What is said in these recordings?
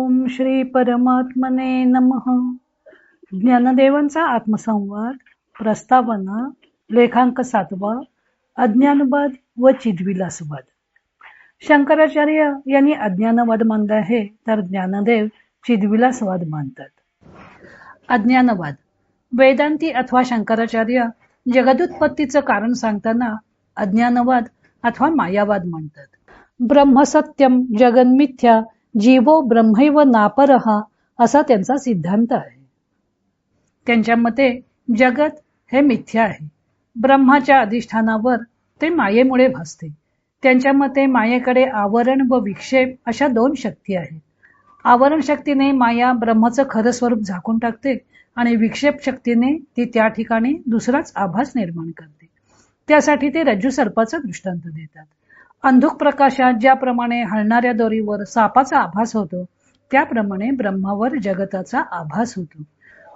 ओम श्री परमात्मने नमः. ज्ञानदेवांचा आत्मसंवाद, प्रस्तावना, लेखांक 7. अज्ञानवाद व चिद्विलासवाद. शंकराचार्य यांनी अज्ञानवाद मानला आहे, तर ज्ञानदेव चिद्विलासवाद मानतात. अज्ञानवाद. वेदांती अथवा शंकराचार्य जगदुत्पत्तीचं कारण सांगताना अज्ञानवाद अथवा मायावाद मानतात. ब्रह्मसत्यम जगन्मिथ्या जीवो ब्रह्मैव नापरहा असा त्यांचा सिद्धांत आहे. त्यांच्या मते जगत हे मिथ्या आहे. ब्रह्माच्या अधिष्ठानावर ते मायेमुळे भासते. त्यांच्या मते मायेकडे आवरण व विक्षेप अशा 2 शक्ती आहेत. आवरण शक्तीने माया ब्रह्माचं खरं स्वरूप झाकून टाकते आणि विक्षेप शक्तीने ती त्या ठिकाणी दुसराच आभास निर्माण करते. त्यासाठी ते रज्जू सर्पाचा दृष्टांत देतात. अंधुक प्रकाशात ज्याप्रमाणे हलणाऱ्या दोरीवर सापाचा आभास होतो, त्याप्रमाणे ब्रह्मावर जगताचा आभास होतो.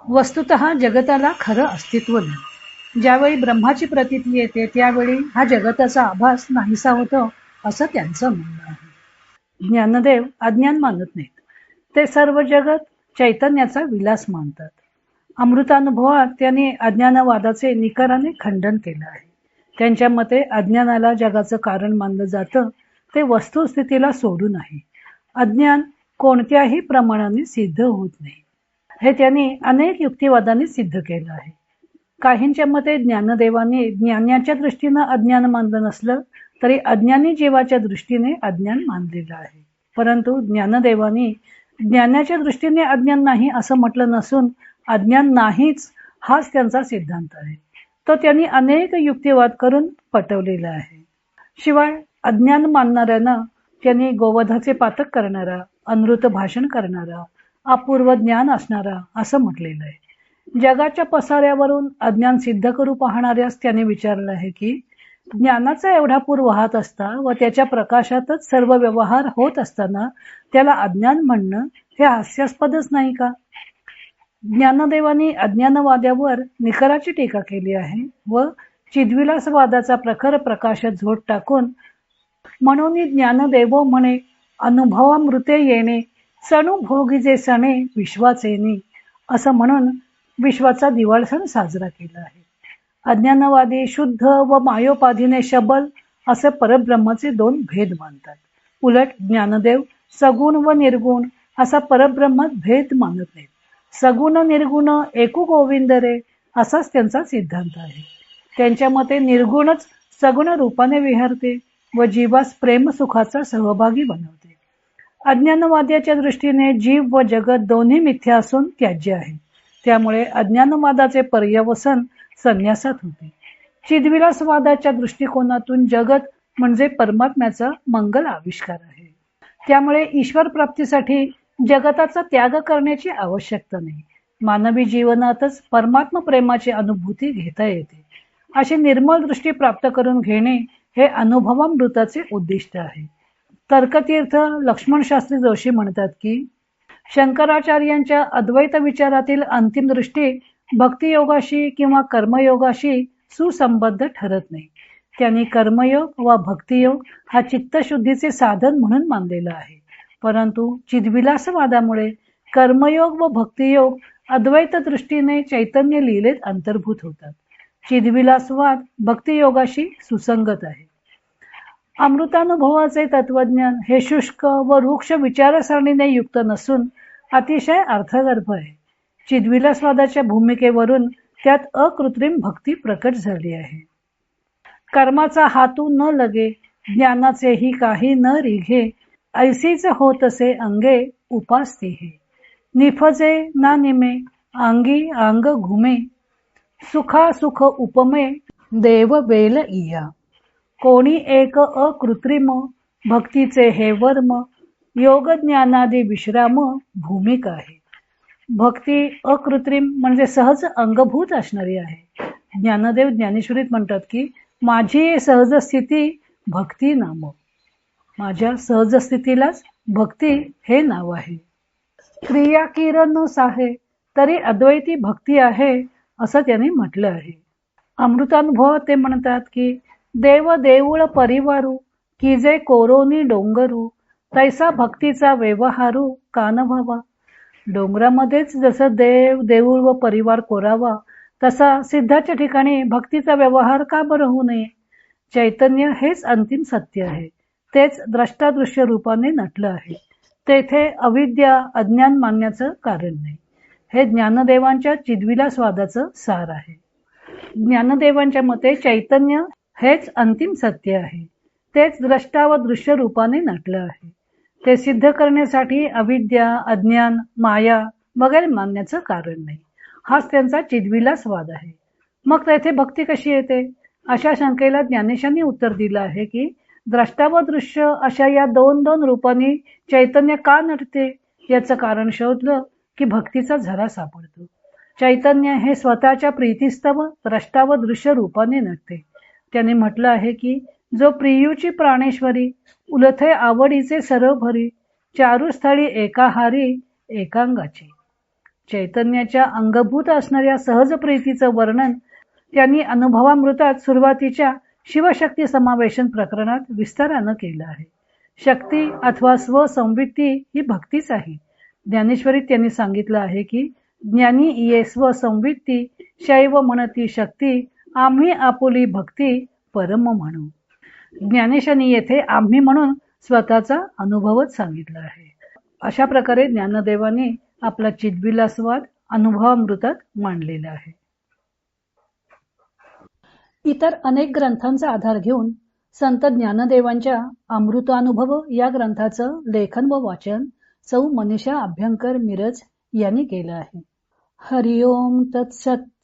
वस्तुतः जगताला खरं अस्तित्व नाही. ज्यावेळी ब्रह्माची प्रतीती येते त्यावेळी हा जगताचा आभास नाहीसा होतो, असं त्यांचं म्हणणं आहे. ज्ञानदेव अज्ञान मानत नाहीत. ते सर्व जगत चैतन्याचा विलास मानतात. अमृतानुभवात त्यांनी अज्ञानवादाचे निकराने खंडन केलं आहे. त्यांच्या मते अज्ञानाला जगाचं कारण मानलं जातं, ते वस्तुस्थितीला सोडून आहे. अज्ञान कोणत्याही प्रमाणाने सिद्ध होत नाही, हे त्यांनी अनेक युक्तिवादांनी सिद्ध केलं आहे. काहींच्या मते ज्ञानदेवाने ज्ञानाच्या दृष्टीनं अज्ञान मानलं नसलं तरी अज्ञानी जीवाच्या दृष्टीने अज्ञान मानलेलं आहे. परंतु ज्ञानदेवानी ज्ञानाच्या दृष्टीने अज्ञान नाही असं म्हटलं नसून अज्ञान नाहीच हाच त्यांचा सिद्धांत आहे. तो त्यांनी अनेक युक्तिवाद करून पटवलेला आहे. शिवाय अज्ञान मानणाऱ्यांना त्यांनी गोवधाचे पातक करणारा, अनृत भाषण करणारा, अपूर्व ज्ञान असणारा असं म्हटलेलं आहे. जगाच्या पसाऱ्यावरून अज्ञान सिद्ध करू पाहणाऱ्यास त्याने विचारलं आहे की ज्ञानाचा एवढा पूर वाहत असता व त्याच्या प्रकाशातच सर्व व्यवहार होत असताना त्याला अज्ञान म्हणणं हे हास्यास्पदच नाही का? ज्ञानदेवानी अज्ञानवाद्यावर निकराची टीका केली आहे व चिद्विलासवादाचा प्रखर प्रकाशात झोत टाकून म्हणून ज्ञानदेव म्हणे अनुभवामृते येणे सणू भोगीजे सणे विश्वाचेने असं म्हणून विश्वाचा दिवाळ सण साजरा केला आहे. अज्ञानवादी शुद्ध व मायोपाधीने शबल असे परब्रह्माचे 2 भेद मानतात. उलट ज्ञानदेव सगुण व निर्गुण असा परब्रह्मात भेद मानत नाहीत. सगुण निर्गुण एकू गोविंद रे असाच त्यांचा सिद्धांत आहे. त्यांच्या मते निर्गुणच सगुण रूपाने विहरते व जीवास प्रेम सुखाचा सहभागी बनवते. अज्ञानवाद्याच्या दृष्टीने जीव व जगत दोन्ही मिथ्या असून त्याज्य आहे. त्यामुळे अज्ञानवादाचे पर्यवसन संन्यासात होते. चिद्विलासवादाच्या दृष्टिकोनातून जगत म्हणजे परमात्म्याचा मंगल आविष्कार आहे. त्यामुळे ईश्वर प्राप्तीसाठी जगताचा त्याग करण्याची आवश्यकता नाही. मानवी जीवनातच परमात्मा प्रेमाची अनुभूती घेता येते. अशी निर्मल दृष्टी प्राप्त करून घेणे हे अनुभवामृताचे उद्दिष्ट आहे. तर्कतीर्थ लक्ष्मण शास्त्री जोशी म्हणतात की शंकराचार्यांच्या अद्वैत विचारातील अंतिम दृष्टी भक्तियोगाशी किंवा कर्मयोगाशी सुसंबद्ध ठरत नाही. त्यांनी कर्मयोग व भक्तियोग हा चित्तशुद्धीचे साधन म्हणून मानलेला आहे. परंतु चिद्विलासवादामुळे कर्मयोग व भक्तियोग अद्वैत दृष्टीने चैतन्य लीलेत अंतर्भूत होतात. चिद्विलासवाद भक्तियोगाशी सुसंगत आहे. अमृतानुभवाचे तत्वज्ञान हे शुष्क व रुक्ष विचारसरणीने युक्त नसून अतिशय अर्थगर्भ आहे. चिद्विलासवादाच्या भूमिकेवरून त्यात अकृत्रिम भक्ती प्रकट झाली आहे. कर्माचा हातू न लगे ज्ञानाचेही काही न रिघे ऐसीच होतसे अंगे उपासते हे निफजे ना निमे अंगी अंग घुमे सुखा सुख उपमे देव बेल इया कोणी एक अकृत्रिम भक्तीचे हे वर्म योग ज्ञानादी विश्राम भूमिका आहे. भक्ती अकृत्रिम म्हणजे सहज अंगभूत असणारी आहे. ज्ञानदेव ज्ञानेश्वरीत म्हणतात की माझी सहज स्थिती भक्ती नाम. माझ्या सहज स्थितीलाच भक्ती हे नाव आहे. क्रिया किरण साहे तरी अद्वैती भक्ती आहे असं त्यांनी म्हटलं आहे. अमृतानुभव ते म्हणतात की देव देऊळ परिवारू की जे कोरोनी डोंगरू तैसा भक्तीचा व्यवहारू कान व्हावा. डोंगरामध्येच जसं देव देऊळ व परिवार कोरावा, तसा सिद्धाच्या ठिकाणी भक्तीचा व्यवहार का बरं होऊ नये. चैतन्य हेच अंतिम सत्य आहे. तेच द्रष्टादृश्य रूपाने नटलं आहे. तेथे अविद्या अज्ञान मानण्याचं कारण नाही. हे ज्ञानदेवांच्या चिद्विलासवादाचं सार आहे. ज्ञानदेवांच्या मते चैतन्य हेच अंतिम सत्य आहे. तेच द्रष्टा व दृश्य रूपाने नटलं आहे. ते सिद्ध करण्यासाठी अविद्या अज्ञान माया वगैरे मानण्याचं कारण नाही. हाच त्यांचा चिद्विलासवाद आहे. मग तेथे भक्ती कशी येते? अशा शंकेला ज्ञानेशांनी उत्तर दिलं आहे की द्रष्टा व दृश्य अशा या दोन दोन रूपांनी चैतन्य का नटते याचं कारण शोधलं की भक्तीचा झरा सापडतो. चैतन्य हे स्वतःच्या प्रीतिस्तव द्रष्टा व दृश्य रूपाने नटते. त्याने म्हटलं आहे की जो प्रियूची प्राणेश्वरी उलथे आवडीचे सर्व भरी चारुस्थळी एकाहारी एकांगाची. चैतन्याच्या अंगभूत असणाऱ्या सहज प्रीतीचं वर्णन त्यांनी अनुभवामृतात सुरुवातीच्या शिवशक्ती समावेशन प्रकरणात विस्तारानं केलं आहे. शक्ती अथवा स्वसंवित्ती ही भक्तीच आहे. ज्ञानेश्वरीत त्यांनी सांगितलं आहे की ज्ञानी ये स्वसंवित्ती शैव म्हणती शक्ती आम्ही आपुली भक्ती परम म्हणू. ज्ञानेशांनी येथे आम्ही म्हणून स्वतःचा अनुभवच सांगितला आहे. अशा प्रकारे ज्ञानदेवाने आपला चिद्विलासवाद अनुभवामृतात मांडलेला आहे. इतर अनेक ग्रंथांचा आधार घेऊन संत ज्ञानदेवांच्या अमृतानुभव या ग्रंथाचं लेखन व वाचन सौ मनीषा अभ्यंकर मिरज यांनी केलं आहे. हरिओम तत्सत.